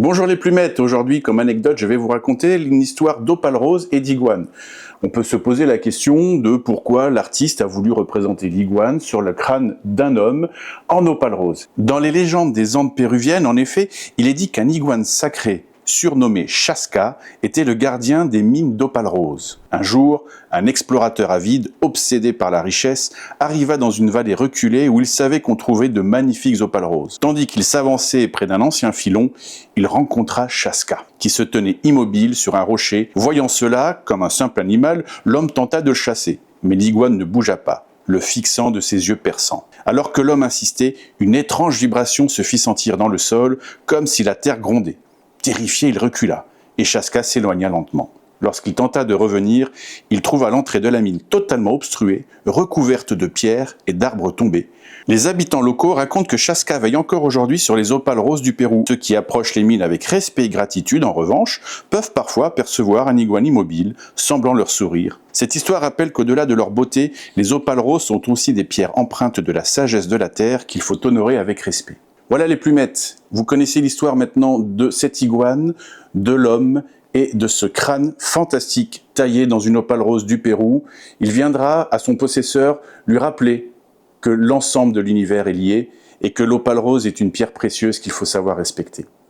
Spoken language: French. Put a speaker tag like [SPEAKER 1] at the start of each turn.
[SPEAKER 1] Bonjour les plumettes, aujourd'hui comme anecdote je vais vous raconter une histoire d'opale rose et d'iguane. On peut se poser la question de pourquoi l'artiste a voulu représenter l'iguane sur le crâne d'un homme en opale rose. Dans les légendes des Andes péruviennes, en effet, il est dit qu'un iguane sacré, surnommé Chasca, était le gardien des mines d'opale rose. Un jour, un explorateur avide, obsédé par la richesse, arriva dans une vallée reculée où il savait qu'on trouvait de magnifiques opales roses. Tandis qu'il s'avançait près d'un ancien filon, il rencontra Chasca, qui se tenait immobile sur un rocher. Voyant cela, comme un simple animal, l'homme tenta de le chasser, mais l'iguane ne bougea pas, le fixant de ses yeux perçants. Alors que l'homme insistait, une étrange vibration se fit sentir dans le sol, comme si la terre grondait. Terrifié, il recula, et Chasca s'éloigna lentement. Lorsqu'il tenta de revenir, il trouva l'entrée de la mine totalement obstruée, recouverte de pierres et d'arbres tombés. Les habitants locaux racontent que Chasca veille encore aujourd'hui sur les opales roses du Pérou. Ceux qui approchent les mines avec respect et gratitude, en revanche, peuvent parfois percevoir un iguane immobile, semblant leur sourire. Cette histoire rappelle qu'au-delà de leur beauté, les opales roses sont aussi des pierres empreintes de la sagesse de la terre qu'il faut honorer avec respect. Voilà les plumettes, vous connaissez l'histoire maintenant de cette iguane, de l'homme et de ce crâne fantastique taillé dans une opale rose du Pérou. Il viendra à son possesseur lui rappeler que l'ensemble de l'univers est lié et que l'opale rose est une pierre précieuse qu'il faut savoir respecter.